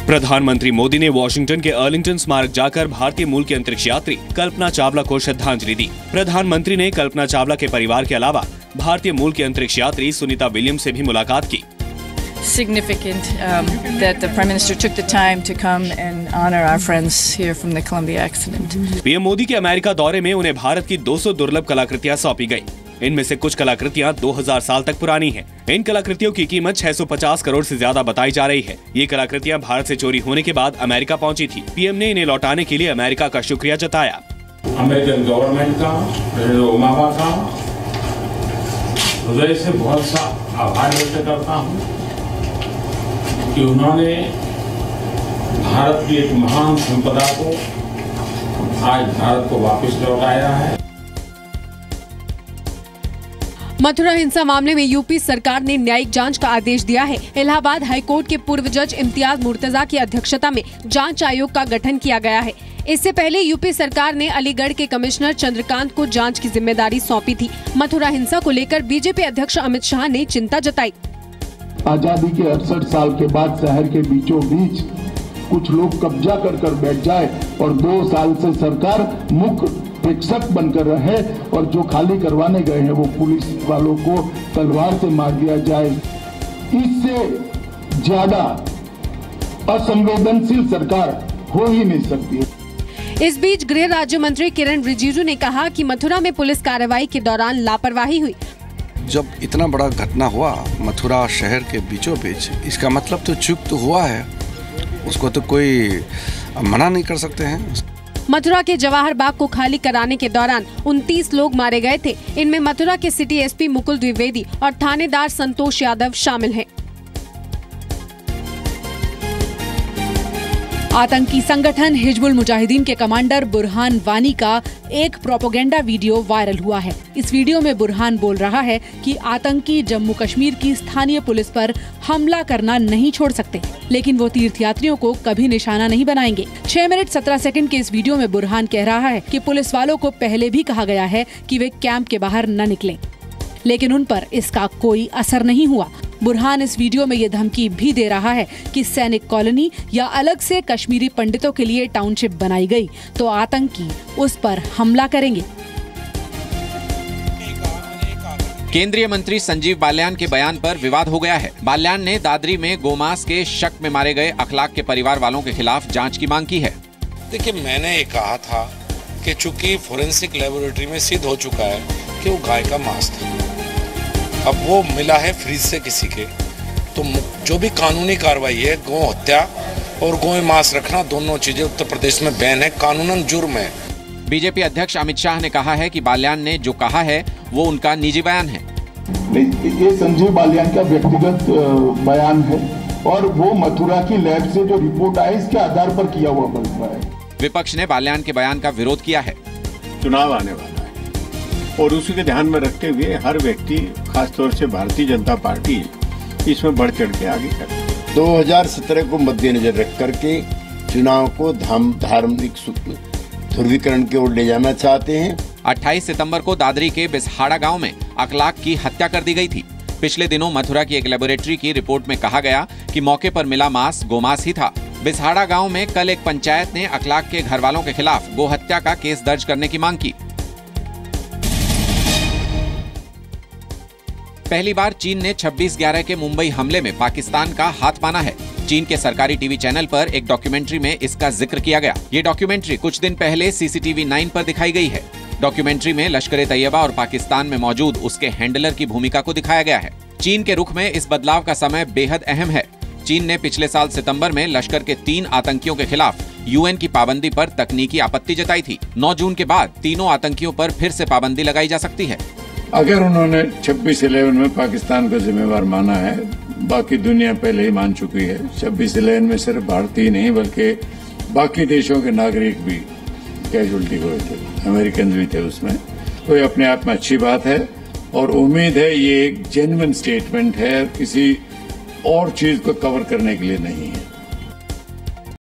प्रधानमंत्री मोदी ने वॉशिंगटन के अर्लिंगटन स्मारक जाकर भारतीय मूल की अंतरिक्ष यात्री कल्पना चावला को श्रद्धांजलि दी। प्रधानमंत्री ने कल्पना चावला के परिवार के अलावा भारतीय मूल की अंतरिक्ष यात्री सुनीता विलियम्स से भी मुलाकात की। Significant that the Prime Minister took the time to come and honor our friends here from the Columbia accident. PM Modi के अमेरिका दौरे में उन्हें भारत की 200 दुर्लभ कलाकृतियां सौंपी गयी। इनमें से कुछ कलाकृतियां 2000 साल तक पुरानी हैं। इन कलाकृतियों की कीमत 650 करोड़ से ज्यादा बताई जा रही है। ये कलाकृतियां भारत से चोरी होने के बाद अमेरिका पहुंची थी। पीएम ने इन्हें लौटाने के लिए अमेरिका का शुक्रिया जताया। अमेरिकन गवर्नमेंट का, प्रेसिडेंट ओबामा का हृदय से बहुत सा आभार व्यक्त करता हूँ कि उन्होंने भारत की एक महान संपदा को आज भारत को वापस लौटाया है। मथुरा हिंसा मामले में यूपी सरकार ने न्यायिक जांच का आदेश दिया है। इलाहाबाद हाईकोर्ट के पूर्व जज इम्तियाज मुर्तजा की अध्यक्षता में जांच आयोग का गठन किया गया है। इससे पहले यूपी सरकार ने अलीगढ़ के कमिश्नर चंद्रकांत को जांच की जिम्मेदारी सौंपी थी। मथुरा हिंसा को लेकर बीजेपी अध्यक्ष अमित शाह ने चिंता जताई। आजादी के 68 साल के बाद शहर के बीचों बीच कुछ लोग कब्जा कर बैठ जाए और 2 साल से सरकार मुख्य प्रेक्षक बनकर रहे और जो खाली करवाने गए हैं वो पुलिस वालों को तलवार से मार दिया जाए। इससे ज्यादा असंवेदनशील सरकार हो ही नहीं सकती। इस बीच गृह राज्य मंत्री किरण रिजिजू ने कहा कि मथुरा में पुलिस कार्रवाई के दौरान लापरवाही हुई। जब इतना बड़ा घटना हुआ मथुरा शहर के बीचों बीच, इसका मतलब तो चूक तो हुआ है, उसको तो कोई मना नहीं कर सकते हैं। मथुरा के जवाहर बाग को खाली कराने के दौरान 29 लोग मारे गए थे। इनमें मथुरा के सिटी एसपी मुकुल द्विवेदी और थानेदार संतोष यादव शामिल हैं। आतंकी संगठन हिजबुल मुजाहिदीन के कमांडर बुरहान वानी का एक प्रोपेगेंडा वीडियो वायरल हुआ है। इस वीडियो में बुरहान बोल रहा है कि आतंकी जम्मू कश्मीर की स्थानीय पुलिस पर हमला करना नहीं छोड़ सकते, लेकिन वो तीर्थयात्रियों को कभी निशाना नहीं बनाएंगे। 6 मिनट 17 सेकंड के इस वीडियो में बुरहान कह रहा है कि पुलिस वालों को पहले भी कहा गया है कि वे कैंप के बाहर न निकलें, लेकिन उन पर इसका कोई असर नहीं हुआ। बुरहान इस वीडियो में ये धमकी भी दे रहा है कि सैनिक कॉलोनी या अलग से कश्मीरी पंडितों के लिए टाउनशिप बनाई गई तो आतंकी उस पर हमला करेंगे। केंद्रीय मंत्री संजीव बाल्यान के बयान पर विवाद हो गया है। बाल्यान ने दादरी में गोमांस के शक में मारे गए अखलाक के परिवार वालों के खिलाफ जांच की मांग की है। देखिए, मैंने ये कहा था कि चूंकि फोरेंसिक लेबोरेटरी में सिद्ध हो चुका है कि वो गाय का मांस था, अब वो मिला है फ्रीज से किसी के, तो जो भी कानूनी कार्रवाई है, गौ हत्या और गौ मांस रखना दोनों चीजें उत्तर प्रदेश में बैन है, कानूनन जुर्म है। बीजेपी अध्यक्ष अमित शाह ने कहा है कि बाल्यान ने जो कहा है वो उनका निजी बयान है। ये संजीव बाल्यान का व्यक्तिगत बयान है और वो मथुरा की लैब से जो रिपोर्ट आई इसके आधार पर किया हुआ बयान है। विपक्ष ने बाल्यान के बयान का विरोध किया है। चुनाव आने वाला और उसी के ध्यान में रखते हुए हर व्यक्ति, खासतौर से भारतीय जनता पार्टी, इसमें बढ़ चढ़ के आगे करे। 2017 को मद्देनजर रख करके चुनाव को धार्मिक ध्रुवीकरण की ओर ले जाना चाहते हैं। 28 सितंबर को दादरी के बिसहाड़ा गांव में अखलाक की हत्या कर दी गई थी। पिछले दिनों मथुरा की एक लेबोरेटरी की रिपोर्ट में कहा गया कि मौके पर मिला मांस गोमांस ही था। बिसहाड़ा गांव में कल एक पंचायत ने अखलाक के घर वालों के खिलाफ गोहत्या का केस दर्ज करने की मांग की। पहली बार चीन ने 26/11 के मुंबई हमले में पाकिस्तान का हाथ माना है। चीन के सरकारी टीवी चैनल पर एक डॉक्यूमेंट्री में इसका जिक्र किया गया। ये डॉक्यूमेंट्री कुछ दिन पहले CCTV 9 पर दिखाई गई है। डॉक्यूमेंट्री में लश्कर-ए-तैयबा और पाकिस्तान में मौजूद उसके हैंडलर की भूमिका को दिखाया गया है। चीन के रुख में इस बदलाव का समय बेहद अहम है। चीन ने पिछले साल सितंबर में लश्कर के 3 आतंकियों के खिलाफ UN की पाबंदी पर तकनीकी आपत्ति जताई थी। 9 जून के बाद तीनों आतंकियों पर फिर से पाबंदी लगाई जा सकती है। अगर उन्होंने 26/11 में पाकिस्तान को जिम्मेवार माना है, बाकी दुनिया पहले ही मान चुकी है। 26/11 में सिर्फ भारतीय नहीं बल्कि बाकी देशों के नागरिक भी कैजुअल्टी हुए थे, अमेरिकन भी थे उसमें। तो ये अपने आप में अच्छी बात है और उम्मीद है ये एक जेन्युइन स्टेटमेंट है, किसी और चीज को कवर करने के लिए नहीं है।